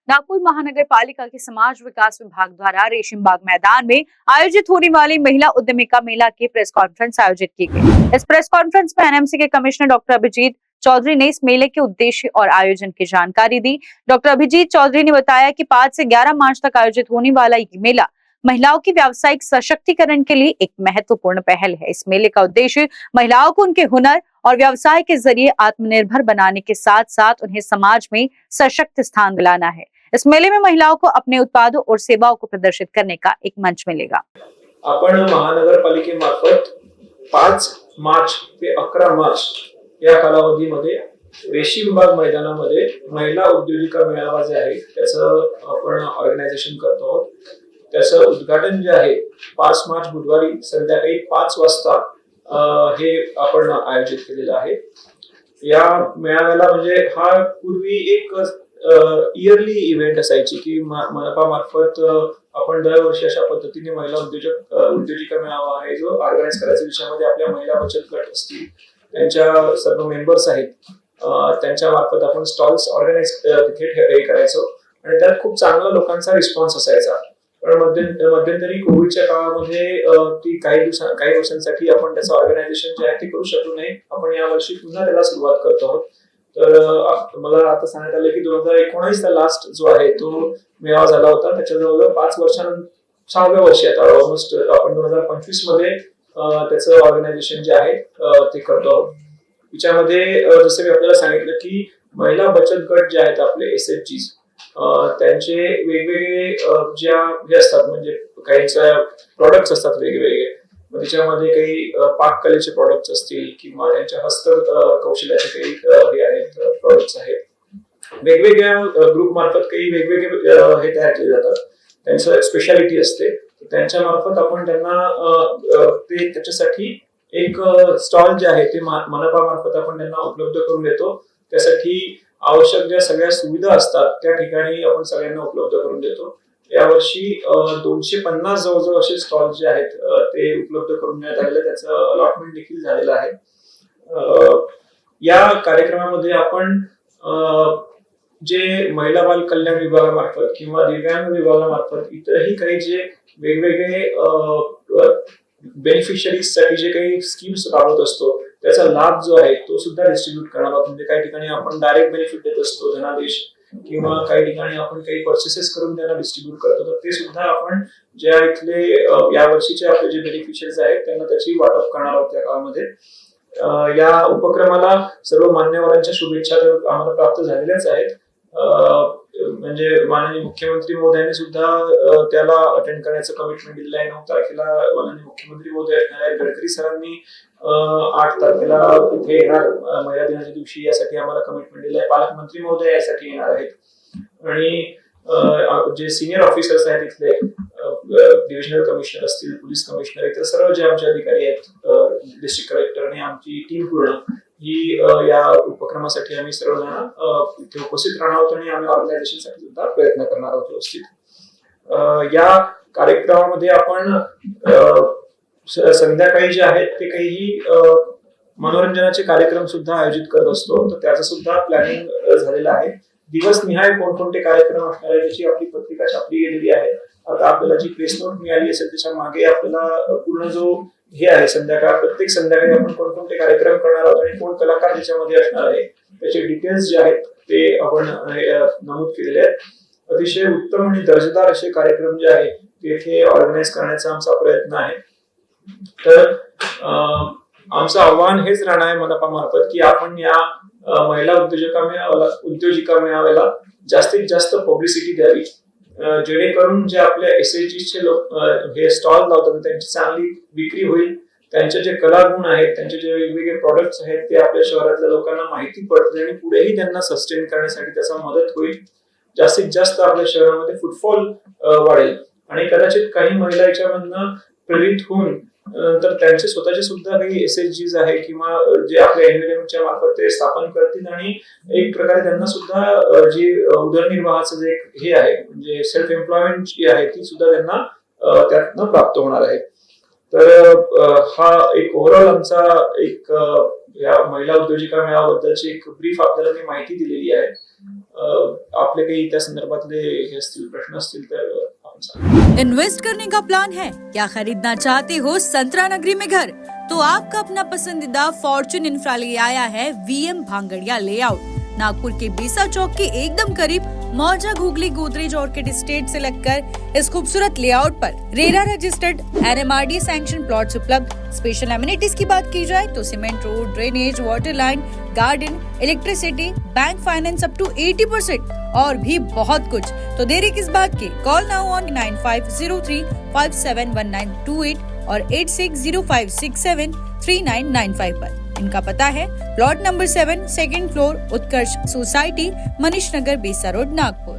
नागपुर महानगर पालिका के समाज विकास विभाग द्वारा रेशमबाग मैदान में आयोजित होने वाली महिला उद्यमिका मेला की प्रेस कॉन्फ्रेंस आयोजित की गई। इस प्रेस कॉन्फ्रेंस में एनएमसी के कमिश्नर डॉक्टर अभिजीत चौधरी ने इस मेले के उद्देश्य और आयोजन की जानकारी दी। डॉक्टर अभिजीत चौधरी ने बताया कि 5 से 11 मार्च तक आयोजित होने वाला ये मेला महिलाओं के व्यावसायिक सशक्तिकरण के लिए एक महत्वपूर्ण पहल है। इस मेले का उद्देश्य महिलाओं को उनके हुनर और व्यवसाय के जरिए आत्मनिर्भर बनाने के साथ साथ उन्हें समाज में सशक्त स्थान दिलाना है। इस मेले में महिलाओं को अपने उत्पादों और सेवाओं को प्रदर्शित करने का एक मंच मिलेगा। आपण महानगरपालिकेमार्फत 5 मार्च ते 11 मार्च या कालावधीमध्ये रेशीमबाग मैदानामध्ये महिला उद्योजिका मेळावा जे आहे त्याचं आपण ऑर्गनायझेशन करतो आहोत। त्याचं उद्घाटन जे आहे 5 मार्च बुधवारी संध्याकाळी 5 वाजता हे आपण आयोजित केलेलं आहे। या मेळाव्याला म्हणजे हा पूर्वी एक इयरली इव्हेंट असायची की मनपा मार्फत आपण दरवर्षी अशा पद्धतीने महिला उद्योजिका मेळावा आहे जो ऑर्गनाइज करायचा। विषयामध्ये आपल्या महिला बचत गट असतील त्यांच्या सर्व मेंबर्स आहेत त्यांच्या मार्फत आपण स्टॉल्स ऑर्गनाइज तिथे करायचो आणि त्यात खूप चांगला लोकांचा रिस्पॉन्स असायचा। पण मध्यंतरी कोविडच्या काळामध्ये ती काही वर्षांसाठी आपण त्याचं ऑर्गनायझेशन जे आहे ते करू शकलो नाही। आपण या वर्षी पुन्हा त्याला सुरुवात करतो आहोत। तर मला आता सांगण्यात आलं की 2019 चा लास्ट जो आहे तो मेळावा झाला होता। त्याच्या जवळ 5 वर्षानंतर 6व्या वर्षी आता ऑलमोस्ट आपण 2025 मध्ये त्याचं ऑर्गनायझेशन जे आहे ते करतो आहोत। याच्यामध्ये जसं मी आपल्याला सांगितलं की महिला बचत गट जे आहेत आपले एसएचजीज त्यांचे वेगवेगळे ज्या हे असतात म्हणजे काहींच्या प्रोडक्ट्स असतात वेगवेगळे। त्याच्यामध्ये काही पाककलेचे प्रोडक्ट्स असतील किंवा त्यांच्या हस्त कौशल्याचे काही हे आहेत प्रोडक्ट्स आहेत। वेगवेगळ्या ग्रुप मार्फत काही वेगवेगळे हे तयार केले जातात। त्यांचं स्पेशालिटी असते। त्यांच्या मार्फत आपण त्यांना ते त्याच्यासाठी एक स्टॉल जे आहे ते मनपा मार्फत आपण त्यांना उपलब्ध करून देतो। त्यासाठी आवश्यक ज्या सगळ्या सुविधा असतात त्या ठिकाणी आपण सगळ्यांना उपलब्ध करून देतो। यावर्षी 250 जवळजवळ असे स्टॉल जे आहेत ते उपलब्ध करून देण्यात आलेले, त्याचं अलॉटमेंट देखील झालेलं आहे। या कार्यक्रमामध्ये आपण जे महिला बाल कल्याण विभागामार्फत किंवा दिव्यांग विभागामार्फत इतरही काही जे वेगवेगळे बेनिफिशियरीज साठी जे काही स्कीम्स राबवत असतो त्याचा लाभ जो आहे तो सुद्धा डिस्ट्रीब्यूट करणार आहोत। म्हणजे काही ठिकाणी आपण डायरेक्ट बेनिफिट देत असतो धनादेश किंवा काही ठिकाणी आपण काही पर्चेसेस करून त्यांना डिस्ट्रीब्यूट करतो। तर ते सुद्धा आपण ज्या इथले या वर्षीचे आपले जे बेनिफिशियरीज आहेत त्यांना त्याची वाटप करणार आहोत त्या काळामध्ये। या उपक्रमाला सर्व मान्यवरांच्या शुभेच्छा आम्हाला प्राप्त झालेल्याच आहेत। म्हणजे माननीय मुख्यमंत्री महोदयांनी सुद्धा त्याला अटेंड करण्याचं कमिटमेंट दिलं आहे। 9 तारखेला माननीय मुख्यमंत्री महोदय असणार आहेत। गडकरी सरांनी 8 तारखेला इथे येणार महिला दिनाच्या दिवशी यासाठी आम्हाला कमिटमेंट दिलं आहे। पालकमंत्री महोदय यासाठी येणार आहेत आणि जे सिनियर ऑफिसर्स आहेत इथले डिव्हिजनल कमिशनर असतील, पोलीस कमिशनर इतर सर्व जे आमचे अधिकारी आहेत, डिस्ट्रिक्ट कलेक्टर आणि आमची टीम पूर्ण ही या उपक्रमासाठी आम्ही सर्वजण इथे उपस्थित राहणार आहोत आणि आम्ही ऑर्गनायझेशनसाठी सुद्धा प्रयत्न करणार आहोत व्यवस्थित। या कार्यक्रमामध्ये आपण संध्याकाळी जे आहेत ते काही मनोरंजनाचे कार्यक्रम सुद्धा आयोजित करत असतो। तर त्याचं सुद्धा प्लॅनिंग झालेलं आहे। दिवसनिहाय कोणकोणते कार्यक्रम असणार आहे त्याची आपली पत्रिका छापली गेलेली आहे। आता आपल्याला जी प्रेस नोट मिळाली असेल त्याच्या मागे आपल्याला पूर्ण जो हे आहे प्रत्येक संध्याकाळी आपण कोणकोणते कार्यक्रम करणार आहोत आणि कोण कलाकार त्याच्यामध्ये असणार आहे त्याचे डिटेल्स जे आहेत ते आपण नमूद केलेले आहेत। अतिशय उत्तम आणि दर्जेदार असे कार्यक्रम जे आहेत ते इथे ऑर्गनाइज करण्याचा आमचा प्रयत्न आहे। तर आमचं आव्हान हेच राहणार आहे मनपा मार्फत की आपण या महिला उद्योजिका मेळाव्याला जास्तीत जास्त पब्लिसिटी द्यावी जेणेकरून जे आपल्या एसएचजीचे लोक हे स्टॉल लावतात त्यांची चांगली विक्री होईल। त्यांचे जे कलागुण आहेत, त्यांचे जे वेगवेगळे प्रोडक्ट्स आहेत ते आपल्या शहरातल्या लोकांना माहिती पडतील आणि पुढेही त्यांना सस्टेन करण्यासाठी त्याचा मदत होईल। जास्तीत जास्त आपल्या शहरामध्ये फुटफॉल वाढेल आणि कदाचित काही महिला याच्यामधनं प्रेरित होऊन तर त्यांचे स्वतःचे सुद्धा काही एसएचजीज आहे किंवा जे आपल्या एनव्हीएमच्या मार्फत ते स्थापन करतील आणि एक प्रकारे त्यांना सुद्धा जी उदरनिर्वाहाचं जे हे आहे म्हणजे सेल्फ एम्प्लॉयमेंट जी आहे ती सुद्धा त्यांना त्यातनं प्राप्त होणार आहे। तर हा एक ओव्हरऑल आमचा एक या महिला उद्योजिका मेळाव्याबद्दलची एक ब्रीफ आपल्याला मी माहिती दिलेली आहे. आपले काही त्या संदर्भातले हे असतील प्रश्न असतील तर आपण सांगा. इन्वेस्ट करने का प्लान है या खरीदना चाहते हो संतरा नगरी में घर, तो आपका अपना पसंदीदा फॉर्च्यून इंफ्रा ले आया है वीएम भांगड़िया लेआउट। नागपुर के बीसा चौक के एकदम करीब मौजा घुगली गोदरेज ऑर्किड एस्टेट से लगकर इस खूबसूरत लेआउट पर RERA registered NMRD sanction plots उपलब्ध। स्पेशल एमिनिटीज की बात की जाए तो cement road, drainage, water line, garden, electricity, bank finance up to 80% और भी बहुत कुछ। तो देरी किस बात की? कॉल नाउ ऑन 9503571928 और 8605673995 पर। इनका पता है प्लॉट नंबर 7, सेकंड फ्लोर, उत्कर्ष सोसाइटी, मनीष नगर, बेसा रोड, नागपुर।